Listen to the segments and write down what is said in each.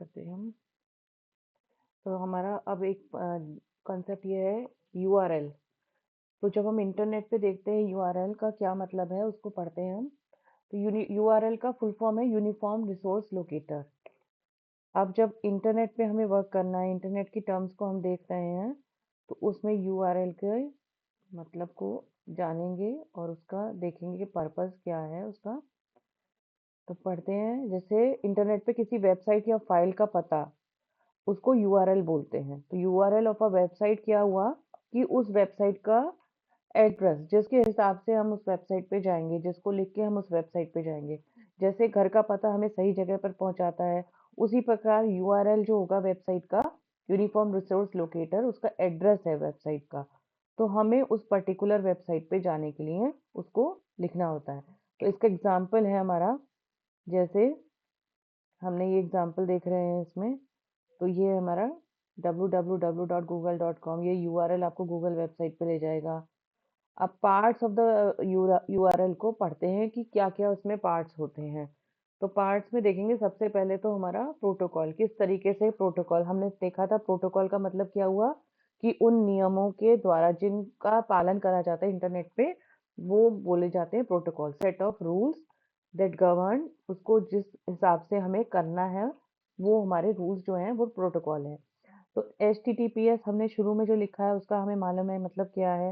करते हैं हम। तो हमारा अब एक कॉन्सेप्ट ये है यूआरएल। तो जब हम इंटरनेट पे देखते हैं यूआरएल का क्या मतलब है उसको पढ़ते हैं हम। तो यूआरएल का फुल फॉर्म है यूनिफॉर्म रिसोर्स लोकेटर। अब जब इंटरनेट पे हमें वर्क करना है, इंटरनेट की टर्म्स को हम देख रहे हैं, तो उसमें यूआरएल के मतलब को जानेंगे और उसका देखेंगे कि पर्पस क्या है उसका। तो पढ़ते हैं, जैसे इंटरनेट पे किसी वेबसाइट या फाइल का पता, उसको यूआरएल बोलते हैं। तो यूआरएल ऑफ अ वेबसाइट क्या हुआ कि उस वेबसाइट का एड्रेस, जिसके हिसाब से हम उस वेबसाइट पे जाएंगे, जिसको लिख के हम उस वेबसाइट पे जाएंगे। जैसे घर का पता हमें सही जगह पर पहुंचाता है, उसी प्रकार यूआरएल जो होगा वेबसाइट का, यूनिफॉर्म रिसोर्स लोकेटर, उसका एड्रेस है वेबसाइट का। तो हमें उस पर्टिकुलर वेबसाइट पे जाने के लिए उसको लिखना होता है। तो इसका एग्जाम्पल है हमारा, जैसे हमने ये एग्जाम्पल देख रहे हैं इसमें। तो ये हमारा www.google.com, ये यूआरएल आपको गूगल वेबसाइट पे ले जाएगा। अब पार्ट्स ऑफ द यूआरएल को पढ़ते हैं कि क्या क्या उसमें पार्ट्स होते हैं। तो पार्ट्स में देखेंगे, सबसे पहले तो हमारा प्रोटोकॉल, किस तरीके से प्रोटोकॉल हमने देखा था। प्रोटोकॉल का मतलब क्या हुआ कि उन नियमों के द्वारा जिनका पालन करा जाता है इंटरनेट पे, वो बोले जाते हैं protocol. Set of rules that govern, उसको जिस हिसाब से हमें करना है, वो हमारे रूल्स जो हैं वो प्रोटोकॉल है। तो HTTPS हमने शुरू में जो लिखा है उसका हमें मालूम है मतलब क्या है।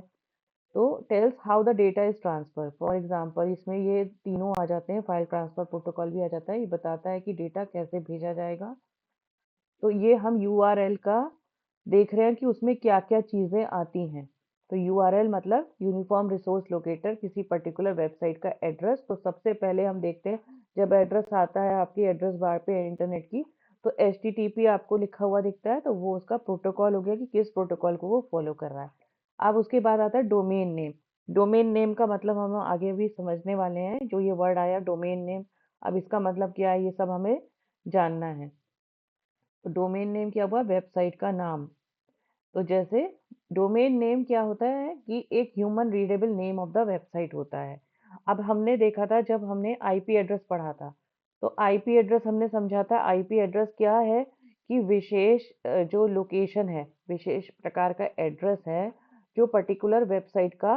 तो tales how the data is transfer. For example इसमें ये तीनों आ जाते हैं, फाइल ट्रांसफर प्रोटोकॉल भी आ जाता है। ये बताता है कि डेटा कैसे भेजा जाएगा। तो ये हम यूआरएल का देख रहे हैं कि उसमें क्या क्या चीज़ें आती हैं। तो यूआरएल मतलब यूनिफॉर्म रिसोर्स लोकेटर, किसी पर्टिकुलर वेबसाइट का एड्रेस। तो सबसे पहले हम देखते हैं, जब एड्रेस आता है आपकी एड्रेस बार पे इंटरनेट की, तो HTTP आपको लिखा हुआ दिखता है, तो वो उसका प्रोटोकॉल हो गया कि किस प्रोटोकॉल को वो फॉलो कर रहा है। अब उसके बाद आता है डोमेन नेम। डोमेन नेम का मतलब हम आगे भी समझने वाले हैं। जो ये वर्ड आया डोमेन नेम, अब इसका मतलब क्या है ये सब हमें जानना है। तो डोमेन नेम क्या हुआ, वेबसाइट का नाम। तो जैसे डोमेन नेम क्या होता है कि एक human readable name of the website होता है। अब हमने देखा था जब हमने आईपी एड्रेस पढ़ा था, तो आईपी एड्रेस हमने समझा था। आईपी एड्रेस क्या है कि विशेष जो लोकेशन है, विशेष प्रकार का एड्रेस है, जो पर्टिकुलर वेबसाइट का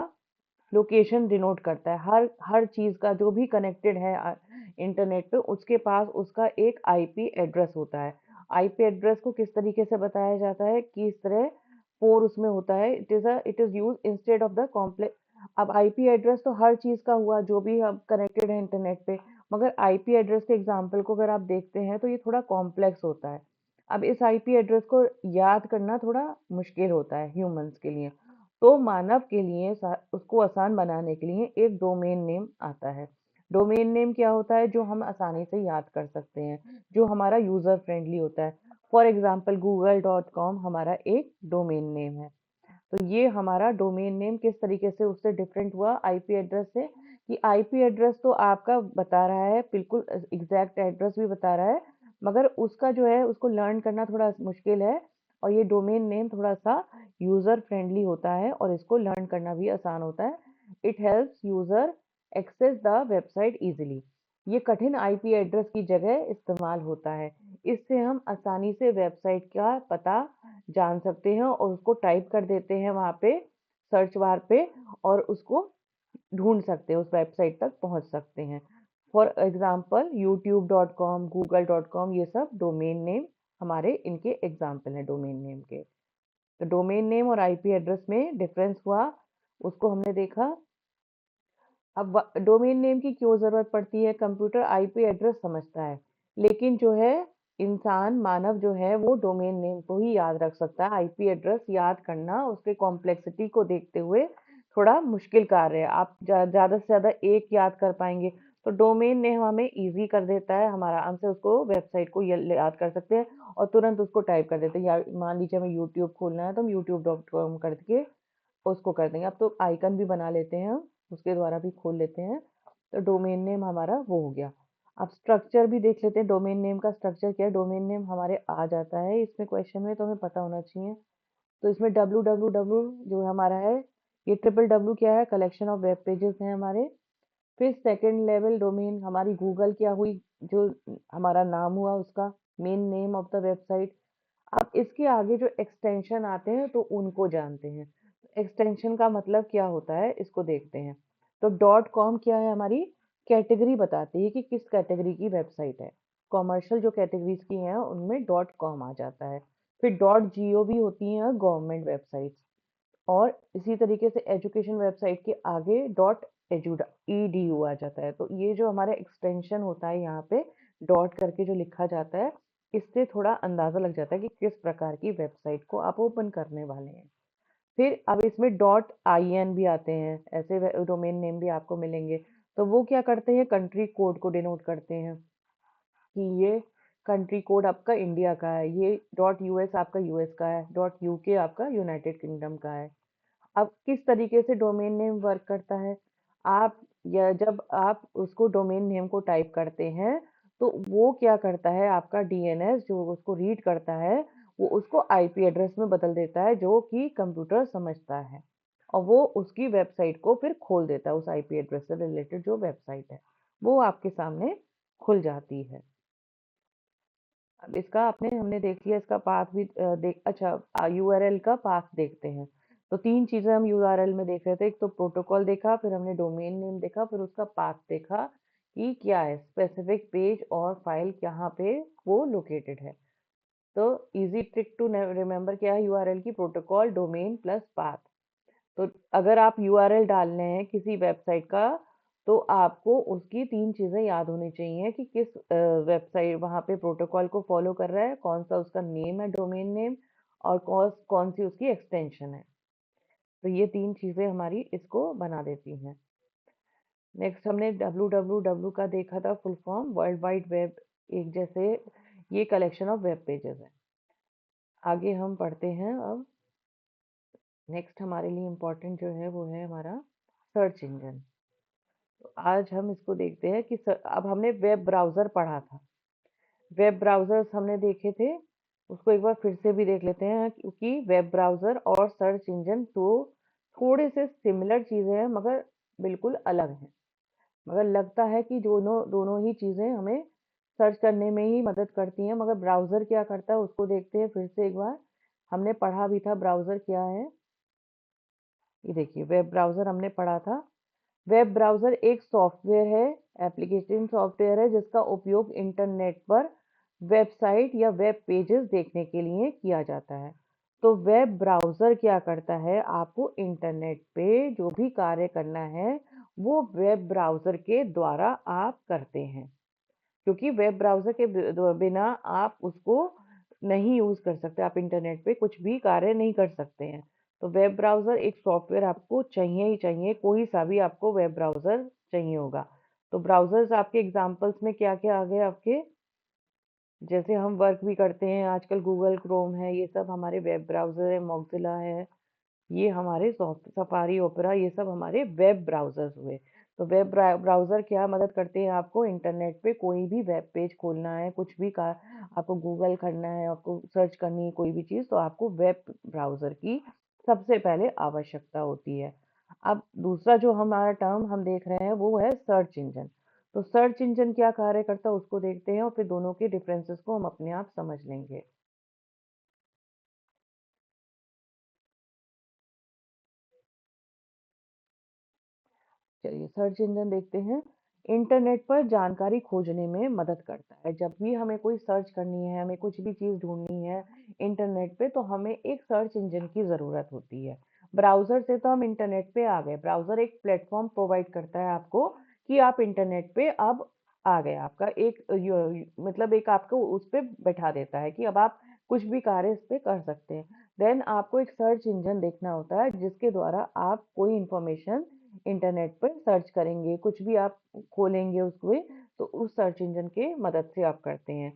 लोकेशन डिनोट करता है। हर हर चीज़ का जो भी कनेक्टेड है इंटरनेट पे, उसके पास उसका एक आईपी एड्रेस होता है। आईपी एड्रेस को किस तरीके से बताया जाता है कि इस तरह 4 उसमें होता है। It is use instead of the complex. अब आईपी एड्रेस तो हर चीज़ का हुआ जो भी अब कनेक्टेड है इंटरनेट पे, मगर आईपी एड्रेस के एग्जाम्पल को अगर आप देखते हैं तो ये थोड़ा कॉम्प्लेक्स होता है। अब इस आईपी एड्रेस को याद करना थोड़ा मुश्किल होता है ह्यूमंस के लिए। तो मानव के लिए उसको आसान बनाने के लिए एक डोमेन नेम आता है। डोमेन नेम क्या होता है, जो हम आसानी से याद कर सकते हैं, जो हमारा यूजर फ्रेंडली होता है। फॉर एग्जाम्पल google.com हमारा एक डोमेन नेम है। तो ये हमारा डोमेन नेम किस तरीके से उससे डिफरेंट हुआ आईपी एड्रेस से, कि आईपी एड्रेस तो आपका बता रहा है, बिल्कुल एग्जैक्ट एड्रेस भी बता रहा है, मगर उसका जो है उसको लर्न करना थोड़ा मुश्किल है। और ये डोमेन नेम थोड़ा सा यूजर फ्रेंडली होता है और इसको लर्न करना भी आसान होता है। It helps user access the website easily. ये कठिन आईपी एड्रेस की जगह इस्तेमाल होता है। इससे हम आसानी से वेबसाइट का पता जान सकते हैं और उसको टाइप कर देते हैं वहाँ पे सर्च बार पे, और उसको ढूंढ सकते हैं, उस वेबसाइट तक पहुँच सकते हैं। फॉर एग्जाम्पल youtube.com, google.com, ये सब डोमेन नेम हमारे इनके एग्जाम्पल हैं डोमेन नेम के। तो डोमेन नेम और आईपी एड्रेस में डिफरेंस हुआ, उसको हमने देखा। अब डोमेन नेम की क्यों जरूरत पड़ती है, कंप्यूटर आईपी एड्रेस समझता है, लेकिन जो है इंसान मानव जो है वो डोमेन नेम को ही याद रख सकता है। आईपी एड्रेस याद करना उसके कॉम्प्लेक्सिटी को देखते हुए थोड़ा मुश्किल कार्य है। आप ज्यादा से ज्यादा एक याद कर पाएंगे। तो डोमेन नेम हमें इजी कर देता है, हम आराम से उसको वेबसाइट को याद कर सकते हैं और तुरंत उसको टाइप कर देते हैं। या मान लीजिए हमें यूट्यूब खोलना है तो हम youtube.com करके उसको कर देंगे। अब तो आइकन भी बना लेते हैं हम, उसके द्वारा भी खोल लेते हैं। तो डोमेन नेम हमारा वो हो गया। अब स्ट्रक्चर भी देख लेते हैं, डोमेन नेम का स्ट्रक्चर क्या है। डोमेन नेम हमारे आ जाता है इसमें क्वेश्चन में, तो हमें पता होना चाहिए। तो इसमें www जो हमारा है, ये www क्या है, कलेक्शन ऑफ वेब पेजेस हैं हमारे। फिर सेकंड लेवल डोमेन हमारी गूगल क्या हुई, जो हमारा नाम हुआ उसका। Main name of the website. अब इसके आगे जो एक्सटेंशन आते हैं तो उनको जानते हैं। एक्सटेंशन का मतलब क्या होता है इसको देखते हैं। तो डॉट कॉम क्या है, हमारी कैटेगरी बताती है कि किस कैटेगरी की वेबसाइट है। कॉमर्शियल जो कैटेगरीज की हैं उनमें डॉट कॉम आ जाता है। फिर डॉट जीओवी होती हैं गवर्नमेंट वेबसाइट्स। और इसी तरीके से एजुकेशन वेबसाइट के आगे डॉट एजुडा ईडीयू आ जाता है। तो ये जो हमारा एक्सटेंशन होता है यहाँ पे डॉट करके जो लिखा जाता है, इससे थोड़ा अंदाजा लग जाता है कि किस प्रकार की वेबसाइट को आप ओपन करने वाले हैं। फिर अब इसमें डॉट आईएन भी आते हैं, ऐसे डोमेन नेम भी आपको मिलेंगे। तो वो क्या करते हैं, कंट्री कोड को डिनोट करते हैं कि ये कंट्री कोड आपका इंडिया का है, ये डॉट यूएस आपका यूएस का है, डॉट यूके आपका यूनाइटेड किंगडम का है। अब किस तरीके से डोमेन नेम वर्क करता है, आप या जब आप उसको डोमेन नेम को टाइप करते हैं तो वो क्या करता है, आपका डीएनएस जो उसको रीड करता है वो उसको आईपी एड्रेस में बदल देता है जो कि कंप्यूटर समझता है। और वो उसकी वेबसाइट को फिर खोल देता है, उस आईपी एड्रेस से रिलेटेड जो वेबसाइट है वो आपके सामने खुल जाती है। अब इसका आपने हमने देख लिया, इसका पाथ भी देख, अच्छा यूआरएल का पाथ देखते हैं। तो तीन चीजें हम यूआरएल में देख रहे थे, एक तो प्रोटोकॉल देखा, फिर हमने डोमेन नेम देखा, फिर उसका पाथ देखा कि क्या है स्पेसिफिक पेज और फाइल कहाँ पे वो लोकेटेड है। तो इजी ट्रिक टू रिमेम्बर क्या है यूआरएल की, प्रोटोकॉल डोमेन प्लस पाथ। तो अगर आप यूआरएल डालने हैं किसी वेबसाइट का तो आपको उसकी तीन चीजें याद होनी चाहिए कि किस वेबसाइट वहां पे प्रोटोकॉल को फॉलो कर रहा है, कौन सा उसका नेम है डोमेन नेम, और कौन कौन सी उसकी एक्सटेंशन है। तो ये तीन चीजें हमारी इसको बना देती हैं। नेक्स्ट हमने www का देखा था, full form world wide web, एक जैसे ये कलेक्शन ऑफ वेब पेजेस है। आगे हम पढ़ते हैं अब। नेक्स्ट हमारे लिए इम्पोर्टेंट जो है वो है हमारा सर्च इंजन। तो आज हम इसको देखते हैं कि अब हमने वेब ब्राउज़र पढ़ा था। वेब ब्राउज़र्स हमने देखे थे, उसको एक बार फिर से भी देख लेते हैं क्योंकि वेब ब्राउज़र और सर्च इंजन तो थोड़े से सिमिलर चीज़ें हैं मगर बिल्कुल अलग हैं। मगर लगता है कि दोनों दोनों ही चीज़ें हमें सर्च करने में ही मदद करती हैं। मगर ब्राउज़र क्या करता है उसको देखते हैं फिर से एक बार। हमने पढ़ा भी था ब्राउज़र क्या है। ये देखिए वेब ब्राउज़र हमने पढ़ा था। वेब ब्राउज़र एक सॉफ्टवेयर है, एप्लीकेशन सॉफ्टवेयर है जिसका उपयोग इंटरनेट पर वेबसाइट या वेब पेजेस देखने के लिए किया जाता है। तो वेब ब्राउज़र क्या करता है, आपको इंटरनेट पे जो भी कार्य करना है वो वेब ब्राउज़र के द्वारा आप करते हैं। क्योंकि वेब ब्राउज़र के बिना आप उसको नहीं यूज़ कर सकते, आप इंटरनेट पे कुछ भी कार्य नहीं कर सकते हैं। तो वेब ब्राउज़र एक सॉफ्टवेयर आपको चाहिए ही चाहिए, कोई सा भी आपको वेब ब्राउज़र चाहिए होगा। तो ब्राउज़र्स आपके एग्ज़ाम्पल्स में क्या-क्या आ गए आपके? जैसे हम वर्क भी करते हैं आजकल गूगल क्रोम है, ये सब हमारे वेब ब्राउज़र है, मोज़िला है, ये हमारे सफारी ओपेरा, ये सब हमारे वेब ब्राउज़र्स हुए। तो वेब ब्राउज़र क्या मदद करते हैं आपको इंटरनेट पे कोई भी वेब पेज खोलना है, कुछ भी का आपको गूगल करना है, आपको सर्च करनी है कोई भी चीज़ तो आपको वेब ब्राउज़र की सबसे पहले आवश्यकता होती है। अब दूसरा जो हमारा टर्म हम देख रहे हैं वो है सर्च इंजन। तो सर्च इंजन क्या कार्य करता है उसको देखते हैं और फिर दोनों के डिफरेंसेस को हम अपने आप समझ लेंगे। चलिए सर्च इंजन देखते हैं। इंटरनेट पर जानकारी खोजने में मदद करता है। जब भी हमें कोई सर्च करनी है, हमें कुछ भी चीज़ ढूँढनी है इंटरनेट पे तो हमें एक सर्च इंजन की ज़रूरत होती है। ब्राउज़र से तो हम इंटरनेट पे आ गए। ब्राउज़र एक प्लेटफ़ॉर्म प्रोवाइड करता है आपको कि आप इंटरनेट पे अब आ गए। आपका एक मतलब एक आपको उस पे बैठा देता है कि अब आप कुछ भी कार्य इस पे कर सकते हैं। देन आपको एक सर्च इंजन देखना होता है जिसके द्वारा आप कोई इन्फॉर्मेशन इंटरनेट पर सर्च करेंगे, कुछ भी आप खोलेंगे उसमें, तो उस सर्च इंजन के मदद से आप करते हैं।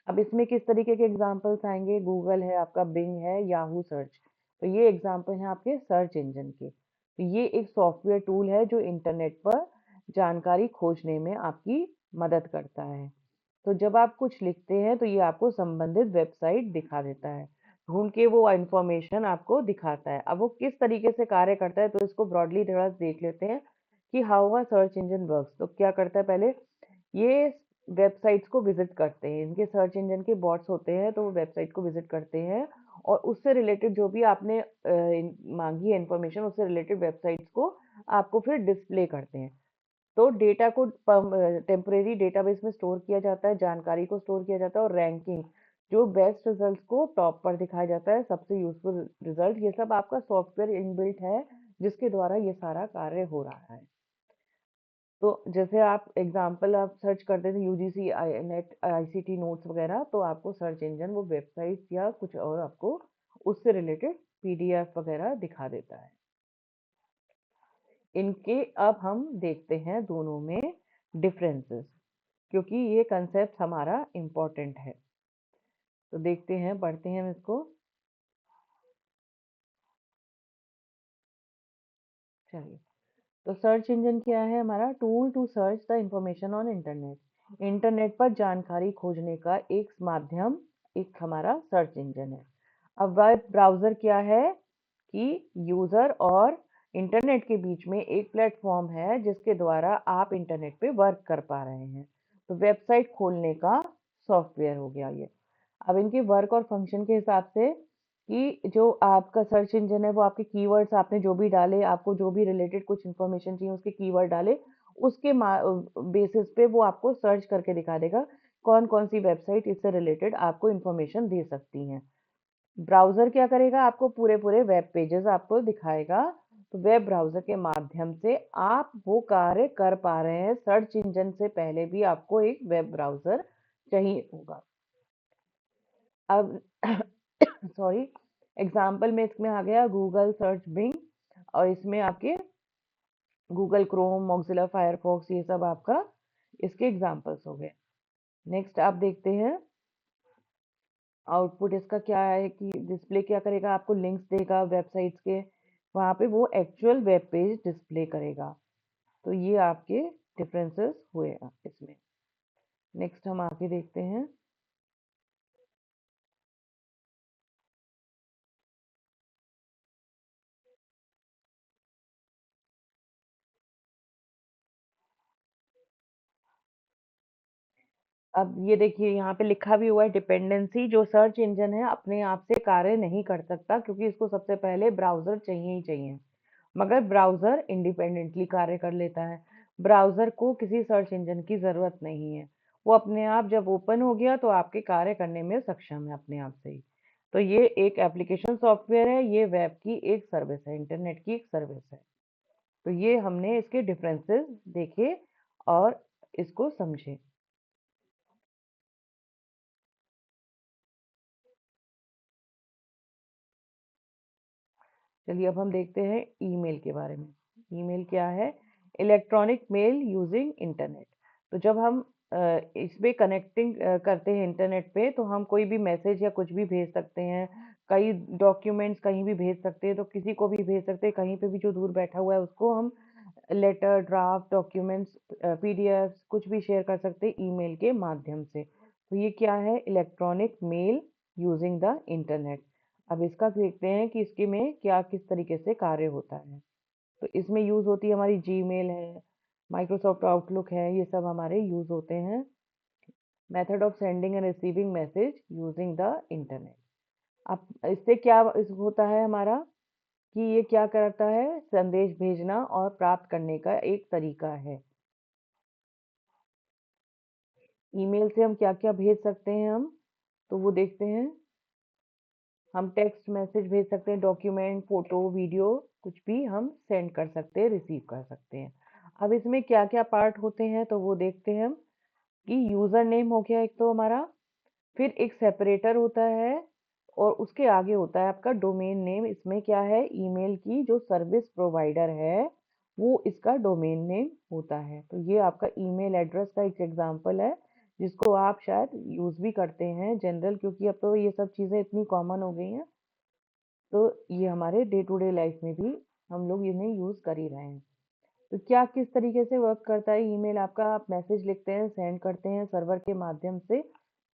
अब इसमें किस तरीके के एग्जांपल्स आएँगे, गूगल है, आपका बिंग है, याहू सर्च। तो ये एग्जांपल हैं आपके सर्च इंजन के। तो ये एक सॉफ्टवेयर टूल है जो इंटरनेट पर जानकारी खोजने में आपकी मदद करता है। तो जब आप कुछ लिखते हैं तो ये आपको संबंधित वेबसाइट दिखा देता है। ढूँढ के वो इन्फॉर्मेशन आपको दिखाता है। अब वो किस तरीके से कार्य करता है तो इसको ब्रॉडली थोड़ा देख लेते हैं कि how a search engine works. तो क्या करता है पहले, ये वेबसाइट्स को विजिट करते हैं, इनके सर्च इंजन के बॉट्स होते हैं तो वो वेबसाइट को विजिट करते हैं और उससे रिलेटेड जो भी आपने मांगी है इन्फॉर्मेशन, उससे रिलेटेड वेबसाइट्स को आपको फिर डिस्प्ले करते हैं। तो डेटा को टेम्परेरी डेटाबेस में स्टोर किया जाता है, जानकारी को स्टोर किया जाता है और रैंकिंग जो बेस्ट रिजल्ट्स को टॉप पर दिखाया जाता है, सबसे यूजफुल रिजल्ट, ये सब आपका सॉफ्टवेयर इनबिल्ट है जिसके द्वारा ये सारा कार्य हो रहा है। तो जैसे आप एग्जांपल आप सर्च करते थे यूजीसी नेट आईसीटी नोट्स वगैरह, तो आपको सर्च इंजन वो वेबसाइट या कुछ और आपको उससे रिलेटेड पीडीएफ वगैरह दिखा देता है। इनके अब हम देखते हैं दोनों में डिफरेंसेस, क्योंकि ये कंसेप्ट हमारा इम्पोर्टेंट है। तो देखते हैं, पढ़ते हैं हम इसको। चलिए, तो सर्च इंजन क्या है हमारा? Tool to search the information on internet. Internet पर जानकारी खोजने का एक माध्यम एक हमारा सर्च इंजन है। अब वेब ब्राउजर क्या है कि यूजर और इंटरनेट के बीच में एक प्लेटफॉर्म है जिसके द्वारा आप इंटरनेट पे वर्क कर पा रहे हैं। तो वेबसाइट खोलने का सॉफ्टवेयर हो गया ये। अब इनके वर्क और फंक्शन के हिसाब से कि जो आपका सर्च इंजन है वो आपके कीवर्ड्स आपने जो भी डाले, आपको जो भी रिलेटेड कुछ इन्फॉर्मेशन चाहिए उसके कीवर्ड डाले, उसके बेसिस पे वो आपको सर्च करके दिखा देगा कौन कौन सी वेबसाइट इससे रिलेटेड आपको इन्फॉर्मेशन दे सकती हैं। ब्राउजर क्या करेगा? आपको पूरे पूरे वेब पेजेस आपको दिखाएगा। तो वेब ब्राउजर के माध्यम से आप वो कार्य कर पा रहे हैं। सर्च इंजन से पहले भी आपको एक वेब ब्राउजर चाहिए होगा। अब सॉरी, एग्जाम्पल में इसमें आ गया गूगल सर्च बिंग, और इसमें आपके गूगल क्रोम, मोज़िला फायरफॉक्स, ये सब आपका इसके एग्जाम्पल्स हो गए। नेक्स्ट आप देखते हैं आउटपुट इसका क्या है कि डिस्प्ले क्या करेगा? आपको लिंक्स देगा वेबसाइट्स के, वहाँ पे वो एक्चुअल वेब पेज डिस्प्ले करेगा। तो ये आपके डिफरेंसेस हुए इसमें। नेक्स्ट हम आगे देखते हैं। अब ये देखिए यहाँ पे लिखा भी हुआ है डिपेंडेंसी। जो सर्च इंजन है अपने आप से कार्य नहीं कर सकता क्योंकि इसको सबसे पहले ब्राउजर चाहिए ही चाहिए, मगर ब्राउजर इंडिपेंडेंटली कार्य कर लेता है। ब्राउजर को किसी सर्च इंजन की जरूरत नहीं है, वो अपने आप जब ओपन हो गया तो आपके कार्य करने में सक्षम है अपने आप से ही। तो ये एक एप्लीकेशन सॉफ्टवेयर है, ये वेब की एक सर्विस है, इंटरनेट की एक सर्विस है। तो ये हमने इसके डिफरेंसेस देखे और इसको समझे। चलिए अब हम देखते हैं ईमेल के बारे में। ईमेल क्या है? Electronic mail using internet. तो जब हम इस पे कनेक्टिंग करते हैं इंटरनेट पे, तो हम कोई भी मैसेज या कुछ भी भेज सकते हैं, कई डॉक्यूमेंट्स कहीं भी भेज सकते हैं, तो किसी को भी भेज सकते हैं, कहीं पे भी जो दूर बैठा हुआ है उसको हम लेटर, ड्राफ्ट, डॉक्यूमेंट्स, पीडीएफ कुछ भी शेयर कर सकते हैं ईमेल के माध्यम से। तो ये क्या है? Electronic mail using the internet. अब इसका देखते हैं कि इसके में क्या किस तरीके से कार्य होता है। तो इसमें यूज होती है हमारी जीमेल है, माइक्रोसॉफ्ट आउटलुक है, ये सब हमारे यूज होते हैं। Method of sending end receiving message using the internet. अब इससे क्या होता है हमारा कि ये क्या करता है? संदेश भेजना और प्राप्त करने का एक तरीका है। ईमेल से हम क्या क्या भेज सकते हैं हम, तो वो देखते हैं। हम टेक्स्ट मैसेज भेज सकते हैं, डॉक्यूमेंट, फोटो, वीडियो, कुछ भी हम सेंड कर सकते हैं, रिसीव कर सकते हैं। अब इसमें क्या क्या पार्ट होते हैं तो वो देखते हैं हम कि यूजर नेम हो गया एक तो हमारा, फिर एक सेपरेटर होता है और उसके आगे होता है आपका डोमेन नेम। इसमें क्या है? ईमेल की जो सर्विस प्रोवाइडर है वो इसका डोमेन नेम होता है। तो ये आपका ईमेल एड्रेस का एक एग्जांपल है जिसको आप शायद यूज भी करते हैं जनरल, क्योंकि अब तो ये सब चीजें इतनी कॉमन हो गई हैं। तो ये हमारे डे टू डे लाइफ में भी हम लोग इन्हें यूज कर ही रहे हैं। तो क्या किस तरीके से वर्क करता है ईमेल आपका? आप मैसेज लिखते हैं, सेंड करते हैं, सर्वर के माध्यम से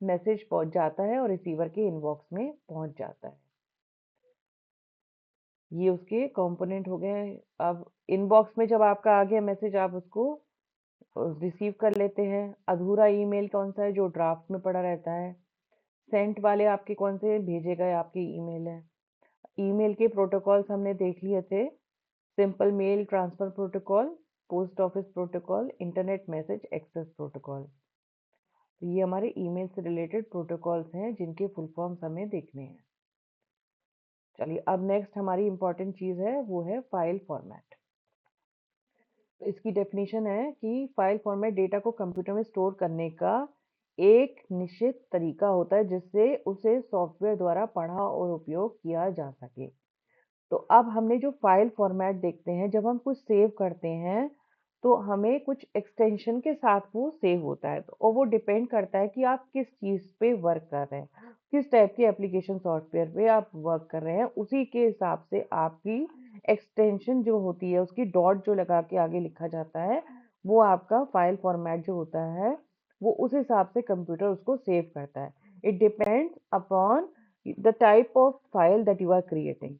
मैसेज पहुंच जाता है और रिसीवर के इनबॉक्स में पहुंच जाता है। ये उसके कंपोनेंट हो गए। अब इनबॉक्स में जब आपका आ गया मैसेज, आप उसको रिसीव कर लेते हैं। अधूरा ईमेल कौन सा है, जो ड्राफ्ट में पड़ा रहता है। सेंट वाले आपके कौन से भेजे गए आपके ईमेल है। ईमेल के प्रोटोकॉल्स हमने देख लिए थे, simple mail transfer protocol, post office protocol, internet message access protocol. तो ये हमारे ईमेल से रिलेटेड प्रोटोकॉल्स हैं जिनके फुल फॉर्म्स हमें देखने हैं। चलिए, अब नेक्स्ट हमारी इंपॉर्टेंट चीज़ है, वो है फाइल फॉर्मेट। तो इसकी डेफिनेशन है कि फाइल फॉर्मेट डेटा को कंप्यूटर में स्टोर करने का एक निश्चित तरीका होता है जिससे उसे सॉफ्टवेयर द्वारा पढ़ा और उपयोग किया जा सके। तो अब हमने जो फाइल फॉर्मेट देखते हैं, जब हम कुछ सेव करते हैं तो हमें कुछ एक्सटेंशन के साथ वो सेव होता है, तो और वो डिपेंड करता है कि आप किस चीज़ पे वर्क कर रहे हैं, किस टाइप की एप्लीकेशन सॉफ्टवेयर पे आप वर्क कर रहे हैं, उसी के हिसाब से आपकी एक्सटेंशन जो होती है, उसकी डॉट जो लगा के आगे लिखा जाता है, वो आपका फाइल फॉर्मेट जो होता है, वो उस हिसाब से कंप्यूटर उसको सेव करता है। It depends upon the type of file that you are creating.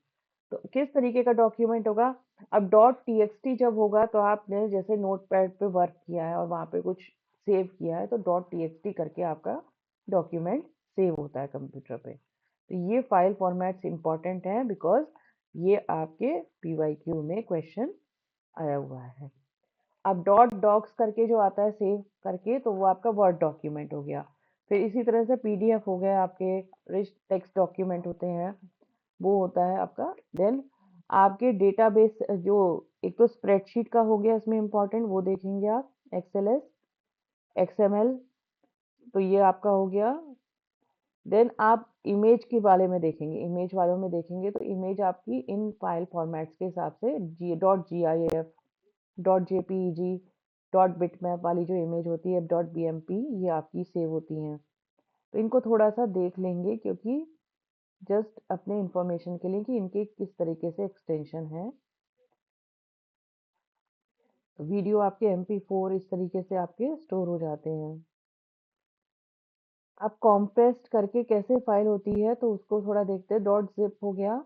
तो किस तरीके का डॉक्यूमेंट होगा। अब डॉट टीएक्सटी जब होगा तो आपने जैसे नोटपैड पे वर्क किया है और वहाँ पे कुछ सेव किया है, तो डॉट टीएक्सटी करके आपका डॉक्यूमेंट सेव होता है कंप्यूटर पे। तो ये फाइल फॉर्मेट्स इंपॉर्टेंट हैं बिकॉज ये आपके पीवाईक्यू में क्वेश्चन आया हुआ है। अब डॉट डॉक्स करके जो आता है सेव करके, तो वो आपका वर्ड डॉक्यूमेंट हो गया। फिर इसी तरह से पीडीएफ हो गया, आपके रिच टेक्स्ट डॉक्यूमेंट होते हैं, वो होता है आपका। देन आपके डेटाबेस जो एक तो स्प्रेडशीट का हो गया इसमें इंपॉर्टेंट, वो देखेंगे आप। एक्सएलएस, एक्सएमएल, तो ये आपका हो गया। देन आप इमेज के बारे में देखेंगे, इमेज वालों में देखेंगे तो इमेज आपकी इन फाइल फॉर्मेट्स के हिसाब से G dot G I F, dot JPEG, dot bitmap वाली जो इमेज होती है, डॉट बीएमपी, ये आपकी सेव होती हैं। तो इनको थोड़ा सा देख लेंगे क्योंकि जस्ट अपने इंफॉर्मेशन के लिए कि इनके किस तरीके से एक्सटेंशन है। तो वीडियो आपके MP4 इस तरीके से आपके स्टोर हो जाते हैं। अब कॉम्प्रेस्ड करके कैसे फाइल होती है तो उसको थोड़ा देखते हैं। डॉट जिप हो गया,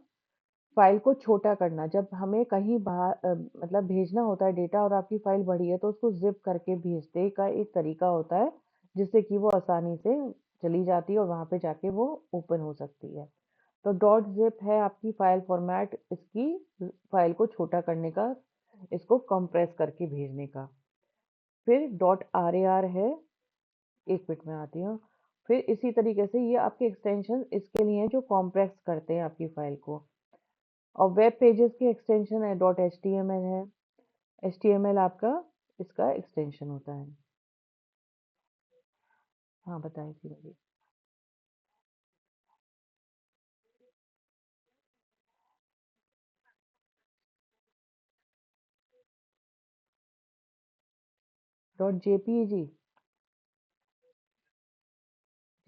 फाइल को छोटा करना। जब हमें कहीं बाहर मतलब भेजना होता है डेटा और आपकी फाइल बड़ी है तो उसको जिप करके भेजने का एक तरीका होता है जिससे कि वो आसानी से चली जाती है और वहाँ पे जाके वो ओपन हो सकती है। तो डॉट जिप है आपकी फाइल फॉर्मेट, इसकी फाइल को छोटा करने का, इसको कंप्रेस करके भेजने का। फिर डॉट आर ए आर है, एक मिनट में आती हूँ। फिर इसी तरीके से ये आपके एक्सटेंशन इसके लिए हैं जो कॉम्प्रेस करते हैं आपकी फाइल को। और वेब पेजेस की एक्सटेंशन है dot H T M L है। एच टी एम एल आपका इसका एक्सटेंशन होता है। हाँ बताइए जी। Dot JPG,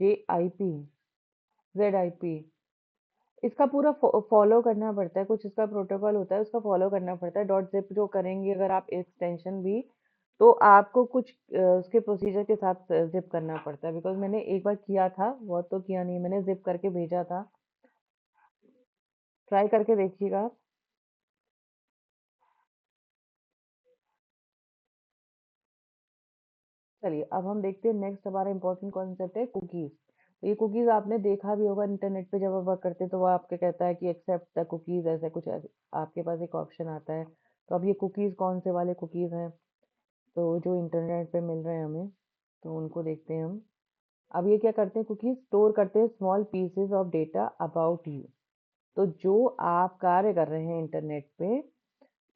J I P, Z I P, इसका पूरा फॉलो करना पड़ता है, कुछ इसका प्रोटोकॉल होता है उसका फॉलो करना पड़ता है। डॉट जिप जो करेंगे अगर आप एक्सटेंशन भी, तो आपको कुछ उसके प्रोसीजर के साथ जिप करना पड़ता है। बिकॉज मैंने एक बार किया था, बहुत तो किया नहीं, मैंने जिप करके भेजा था। ट्राई करके देखिएगा आप। चलिए अब हम देखते हैं नेक्स्ट हमारा इंपॉर्टेंट कॉन्सेप्ट है कुकीज़। तो ये कुकीज़ आपने देखा भी होगा इंटरनेट पे, जब आप वर्क करते हैं तो वो आपके कहता है कि एक्सेप्ट द कुकीज़, ऐसा कुछ आपके पास एक ऑप्शन आता है। तो अब ये कुकीज़ कौन से वाले कुकीज़ हैं, तो जो इंटरनेट पे मिल रहे हैं हमें, तो उनको देखते हैं हम। अब ये क्या करते हैं, कुकीज़ स्टोर करते हैं small pieces of data about you. तो जो आप कार्य कर रहे हैं इंटरनेट पे,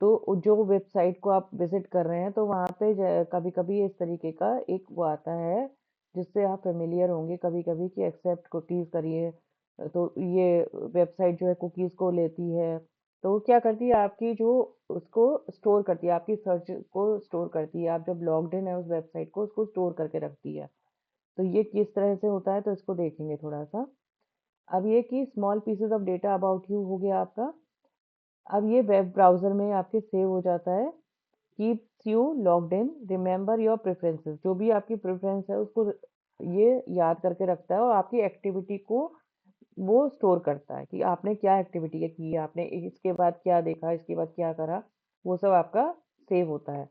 तो जो वेबसाइट को आप विजिट कर रहे हैं तो वहाँ पे कभी कभी इस तरीके का एक वो आता है जिससे आप फेमिलियर होंगे कभी कभी कि एक्सेप्ट कुकीज़ करिए। तो ये वेबसाइट जो है कुकीज़ को लेती है, तो वो क्या करती है आपकी जो उसको स्टोर करती है, आपकी सर्च को स्टोर करती है। आप जब लॉग्ड इन है उस वेबसाइट को, उसको स्टोर करके रखती है। तो ये किस तरह से होता है तो इसको देखेंगे थोड़ा सा। अब ये कि small pieces of data about you हो गया आपका। अब ये वेब ब्राउज़र में आपके सेव हो जाता है। Keeps you logged in, remember your preferences, जो भी आपकी प्रेफरेंस है उसको ये याद करके रखता है और आपकी एक्टिविटी को वो स्टोर करता है कि आपने क्या एक्टिविटी की है, आपने इसके बाद क्या देखा, इसके बाद क्या करा, वो सब आपका सेव होता है।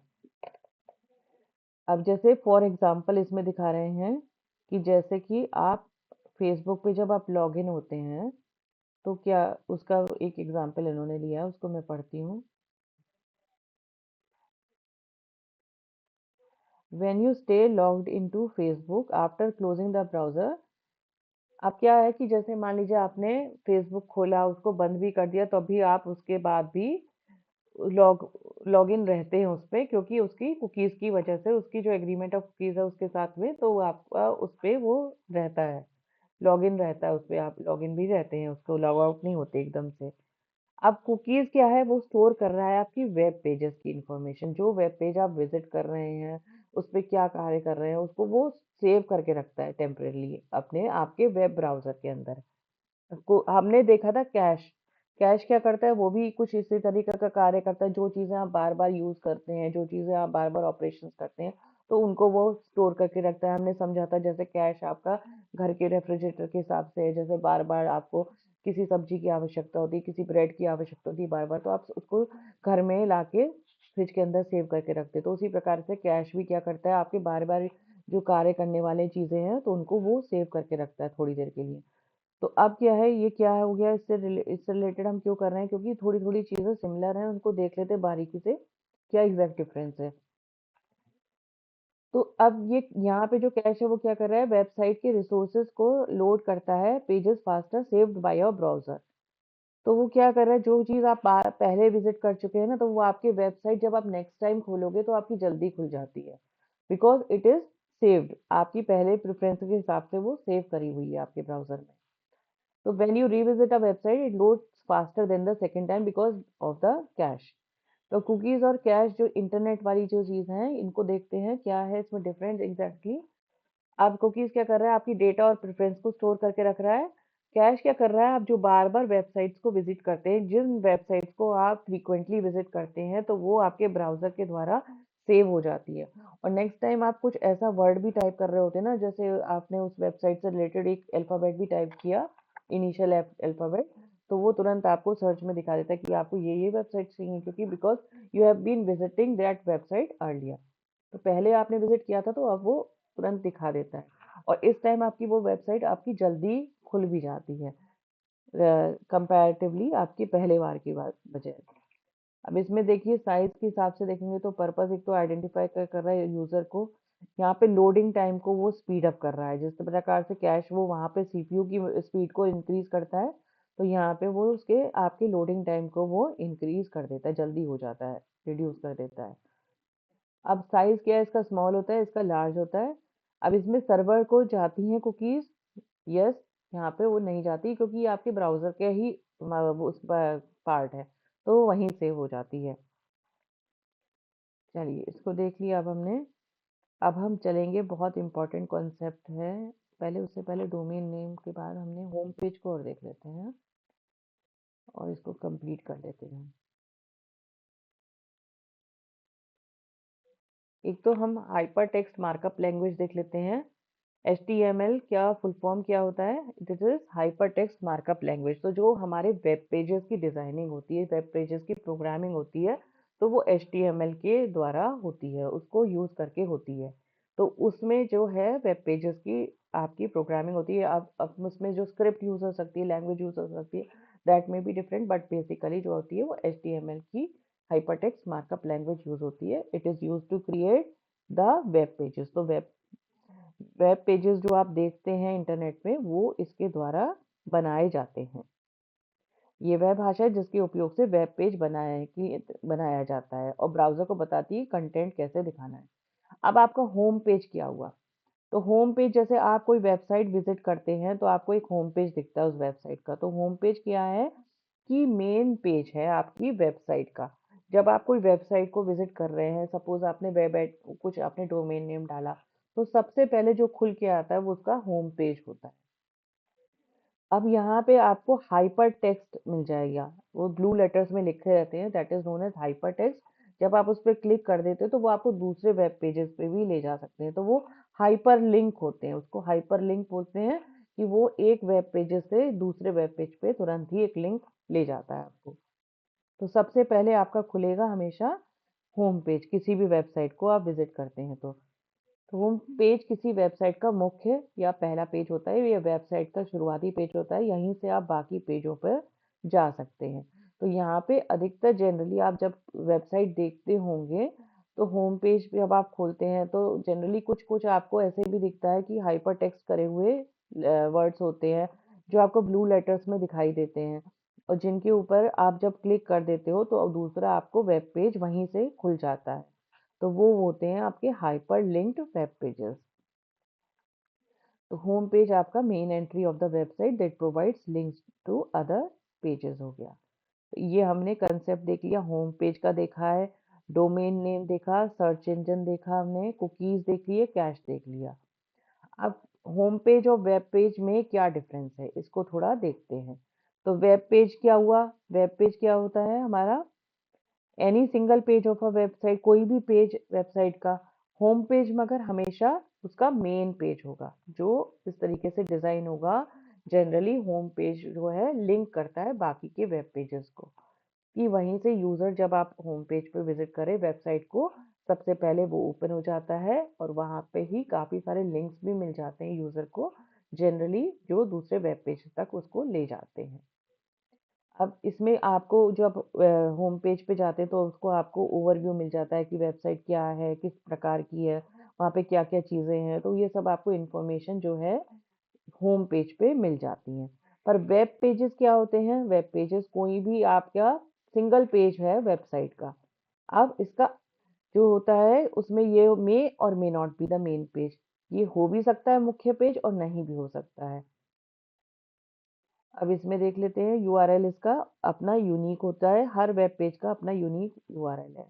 अब जैसे फॉर एग्जांपल इसमें दिखा रहे हैं कि जैसे कि आप फेसबुक पे जब आप लॉगिन होते हैं तो क्या उसका एक एग्जांपल इन्होंने लिया है, उसको मैं पढ़ती हूँ। When you stay logged into Facebook after closing the browser. अब क्या है कि जैसे मान लीजिए आपने फेसबुक खोला, उसको बंद भी कर दिया, तो अभी आप उसके बाद भी लॉगिन रहते हैं उस पे, क्योंकि उसकी कुकीज़ की वजह से, उसकी जो एग्रीमेंट ऑफ कुकीज़ है उसके साथ में, तो वो आपका उस पे वो रहता है, लॉगिन रहता है उस पे, आप लॉगिन भी रहते हैं, उसको लॉग आउट नहीं होते एकदम से। अब कुकीज़ क्या है, वो स्टोर कर रहा है आपकी वेब पेजेस की इंफॉर्मेशन, जो वेब पेज आप विजिट कर रहे हैं, उस पे क्या कार्य कर रहे हैं, उसको वो सेव करके रखता है टेम्परेरीली अपने आपके वेब ब्राउज़र के अंदर। को हमने देखा था कैश। कैश क्या करता है, वो भी कुछ इसी तरीके का कार्य करता है, जो चीज़ें आप बार-बार यूज़ करते हैं, जो चीज़ें आप बार-बार ऑपरेशंस करते हैं, तो उनको वो स्टोर करके रखता है। हमने समझा था जैसे कैश आपका घर के रेफ्रिजरेटर के हिसाब से है, जैसे बार-बार आपको किसी सब्ज़ी की आवश्यकता होती है, किसी ब्रेड की आवश्यकता होती है बार-बार, तो आप उसको घर में लाके फ्रिज के अंदर सेव करके रखते हैं। तो उसी प्रकार से कैश भी क्या करता है, आपके बार-बार जो कार्य करने वाली चीज़ें हैं, तो उनको वो सेव करके रखता है थोड़ी देर के लिए। तो अब क्या है, ये क्या हो गया, इससे रिलेटेड हम क्यों कर रहे हैं, क्योंकि थोड़ी-थोड़ी चीज़ें सिमिलर हैं, उनको देख लेते हैं बारीकी से, क्या एग्ज़ैक्ट डिफ़रेंस है। तो अब ये यहाँ पे जो कैश है वो क्या कर रहा है, वेबसाइट के रिसोर्सेज़ को लोड करता है, pages faster saved by your browser. तो वो क्या कर रहा है, जो चीज़ आप पहले विज़िट कर चुके हैं ना, तो वो आपकी वेबसाइट जब आप नेक्स्ट टाइम खोलोगे तो आपकी जल्दी खुल जाती है। बिकॉज़ इट इज़ सेव्ड, आपकी पहले प्रेफ़रेंस के हिसाब से वो सेव करी हुई है आपके ब्राउज़र में। So when you revisit a website, it loads faster than the second time because of the cache. तो कुकीज और कैश जो इंटरनेट वाली जो चीज़ है, इनको देखते हैं क्या है इसमें डिफरेंस एग्जैक्टली। अब कुकीज क्या कर रहा है, आपकी डेटा और प्रेफरेंस को स्टोर करके रख रहा है। कैश क्या कर रहा है, आप जो बार बार वेबसाइट्स को विजिट करते हैं, जिन वेबसाइट्स को आप फ्रीक्वेंटली विजिट करते हैं, तो वो आपके ब्राउजर के द्वारा सेव हो जाती है। और नेक्स्ट टाइम आप कुछ ऐसा वर्ड भी टाइप कर रहे होते हैं ना, जैसे आपने उस वेबसाइट से रिलेटेड एक अल्फ़ाबेट भी टाइप किया, इनिशियल अल्फ़ाबेट, तो वो तुरंत आपको सर्च में दिखा देता है कि आपको ये वेबसाइट चाहिए, क्योंकि because you have been visiting that website earlier. तो पहले आपने विजिट किया था, तो अब वो तुरंत दिखा देता है। और इस टाइम आपकी वो वेबसाइट आपकी जल्दी खुल भी जाती है, कंपैरेटिवली आपकी पहले बार की बात बजाय। अब इसमें देखिए साइज़ के हिसाब से देखेंगे तो पर्पस एक तो आइडेंटिफ़ाई कर रहा है यूज़र को, यहाँ पे लोडिंग टाइम को वो स्पीड अप कर रहा है। जिस प्रकार से कैश वो वहाँ पे सीपीयू की स्पीड को इंक्रीज़ करता है, तो यहाँ पे वो उसके आपके लोडिंग टाइम को वो इंक्रीज़ कर देता है, जल्दी हो जाता है, रिड्यूस कर देता है। अब साइज़ क्या है, इसका स्मॉल होता है, इसका लार्ज होता है। अब इसमें सर्वर को जाती हैं कुकीज़, यस, यहाँ पे वो नहीं जाती, क्योंकि ये आपके ब्राउज़र के ही वो उस पार्ट है, तो वहीं सेव हो जाती है। चलिए इसको देख लिया अब हमने। अब हम चलेंगे, बहुत इम्पोर्टेंट कॉन्सेप्ट है, पहले उससे पहले डोमेन नेम के बाद हमने होम पेज को और देख लेते हैं और इसको कंप्लीट कर लेते हैं। एक तो हम हाइपर टेक्स्ट मार्कअप लैंग्वेज देख लेते हैं। HTML क्या फुल फॉर्म क्या होता है, this is hyper text markup language. तो जो हमारे वेब पेजेस की डिजाइनिंग होती है, वेब पेजेस की प्रोग्रामिंग होती है, तो वो HTML के द्वारा होती है, उसको यूज करके होती है। तो उसमें जो है वेब पेजेस की आपकी प्रोग्रामिंग होती है। अब उसमें जो स्क्रिप्ट यूज हो सकती है, लैंग्वेज यूज हो सकती है, दैट में बी डिफरेंट, बट बेसिकली जो होती है वो HTML की hyper text markup language use होती है। It is use to create the web pages. तो वेब वेब पेजेस जो आप देखते हैं इंटरनेट में, वो इसके द्वारा बनाए जाते हैं। ये वह भाषा है जिसके उपयोग से वेब पेज बनाया जाता है और ब्राउज़र को बताती है कंटेंट कैसे दिखाना है। अब आपका होम पेज क्या हुआ? तो होम पेज, जैसे आप कोई वेबसाइट विज़िट करते हैं, तो आपको एक होम पेज दिखता है उस वेबसाइट का। तो होम पेज क्या है कि मेन पेज है आपकी वेबसाइट का। जब आप कोई वेबसाइट को विज़िट कर रहे हैं, सपोज़ आपने वेब एड कुछ आपने डोमेन नेम डाला, तो सबसे पहले जो खुल के आता है वो उसका होम पेज होता है। अब यहाँ पे आपको हाइपर टेक्स्ट मिल जाएगा, वो ब्लू लेटर्स में लिखे रहते हैं, that is known as hyper text. जब आप उस पर क्लिक कर देते हैं तो वो आपको दूसरे वेब पेजेस पे भी ले जा सकते हैं, तो वो हाइपर लिंक होते हैं, उसको हाइपर लिंक बोलते हैं, कि वो एक वेब पेजेस से दूसरे वेब पेज पे तुरंत ही एक लिंक ले जाता है आपको। तो सबसे पहले आपका खुलेगा हमेशा होम पेज, किसी भी वेबसाइट को आप विजिट करते हैं तो। होम पेज किसी वेबसाइट का मुख्य या पहला पेज होता है, या वेबसाइट का शुरुआती पेज होता है। यहीं से आप बाकी पेजों पर जा सकते हैं। तो यहाँ पे अधिकतर जनरली आप जब वेबसाइट देखते होंगे, तो होम पेज पे जब आप खोलते हैं तो जनरली कुछ-कुछ आपको ऐसे भी दिखता है कि हाइपर टेक्स्ट करे हुए वर्ड्स होते हैं, जो आपको ब्लू लेटर्स में दिखाई देते हैं, और जिनके ऊपर आप जब क्लिक कर देते हो तो दूसरा आपको वेब पेज वहीं से खुल जाता है। तो वो होते हैं आपके हाइपर लिंक्ड वेब पेजेस। तो होम पेज आपका main entry of the website that provides links to other pages हो गया। ये हमने कंसेप्ट देख लिया, होम पेज का देखा है, डोमेन नेम देखा, सर्च इंजन देखा, हमने कुकीज देख लिए, कैश देख लिया। अब होम पेज और वेब पेज में क्या डिफरेंस है, इसको थोड़ा देखते हैं। तो वेब पेज क्या हुआ? वेब पेज क्या होता है हमारा? Any single page of a website, कोई भी पेज वेबसाइट का। होम पेज मगर हमेशा उसका मेन पेज होगा, जो इस तरीके से डिजाइन होगा। जनरली होम पेज जो है लिंक करता है बाकी के वेब पेजेस को, कि वहीं से यूजर जब आप होम पेज पे विजिट करें वेबसाइट को, सबसे पहले वो ओपन हो जाता है और वहां पे ही काफी सारे लिंक्स भी मिल जाते हैं यूजर को, जनरली जो दूसरे वेब पेज तक उसको ले जाते हैं। अब इसमें आपको जब होम पेज पे जाते हैं तो उसको आपको ओवरव्यू मिल जाता है कि वेबसाइट क्या है, किस प्रकार की है, वहाँ पे क्या-क्या चीज़ें हैं, तो ये सब आपको इन्फॉर्मेशन जो है होम पेज पे मिल जाती हैं। पर वेब पेजेस क्या होते हैं? वेब पेजेस कोई भी आपका सिंगल पेज है वेबसाइट का। अब इसका जो होता है उसमें ये मे और may not be the main page, ये हो भी सकता है मुख्य पेज और नहीं भी हो सकता है। अब इसमें देख लेते हैं, यूआरएल इसका अपना यूनिक होता है, हर वेब पेज का अपना यूनिक यूआरएल है।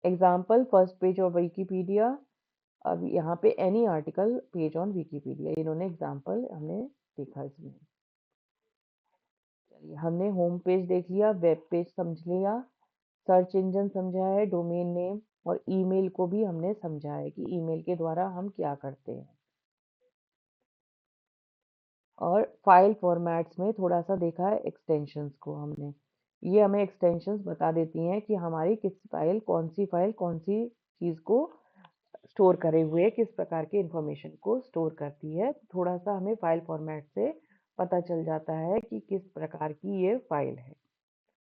Example first page of Wikipedia. अब यहाँ पे any article page on Wikipedia, इन्होंने एग्जाम्पल हमने देखा इसमें। चलिए, हमने होम पेज देख लिया, वेब पेज समझ लिया, सर्च इंजन समझा है, डोमेन नेम और ईमेल को भी हमने समझा है कि ईमेल के द्वारा हम क्या करते हैं। और फाइल फॉर्मेट्स में थोड़ा-सा देखा है एक्सटेंशंस को हमने। ये हमें एक्सटेंशंस बता देती हैं कि हमारी कौन-सी फाइल कौन-सी चीज़ को स्टोर करे हुए किस प्रकार के इंफॉर्मेशन को स्टोर करती है। थोड़ा-सा हमें फाइल फॉर्मेट से पता चल जाता है कि किस प्रकार की ये फाइल है।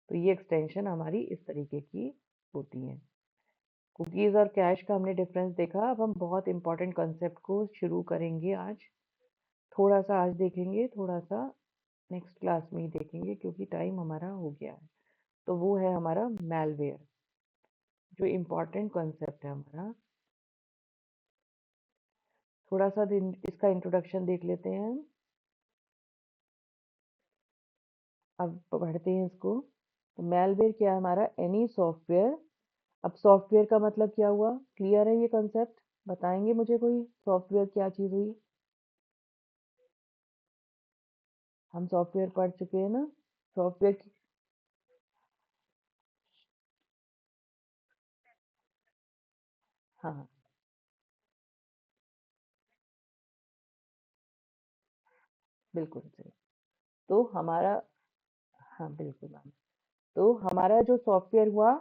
तो ये एक्सटेंशन हमारी इस तरीके की होती हैं। कुकीज़ और कैश का हमने डिफरेंस देखा। अब हम बहुत इंपॉर्टेंट कॉन्सेप्ट को शुरू करेंगे आज। थोड़ा-सा आज देखेंगे, थोड़ा-सा नेक्स्ट क्लास में ही देखेंगे क्योंकि टाइम हमारा हो गया है। तो वो है हमारा मैलवेयर, जो इम्पोर्टेंट कॉन्सेप्ट है हमारा। थोड़ा सा इसका इंट्रोडक्शन देख लेते हैं हम। अब पढ़ते हैं इसको। तो मैलवेयर क्या है हमारा? Any software. अब सॉफ्टवेयर का मतलब क्या हुआ? क्लियर है ये कॉन्सेप्ट? बताएंगे मुझे कोई, सॉफ्टवेयर क्या चीज़ हुई? हम सॉफ्टवेयर पढ़ चुके हैं ना। सॉफ्टवेयर की, हाँ हाँ, बिल्कुल सही। तो हमारा, हाँ बिल्कुल मैम। तो हमारा जो सॉफ्टवेयर हुआ,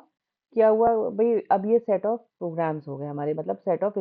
क्या हुआ भाई? अब ये सेट ऑफ प्रोग्राम्स हो गए हमारे, मतलब सेट ऑफ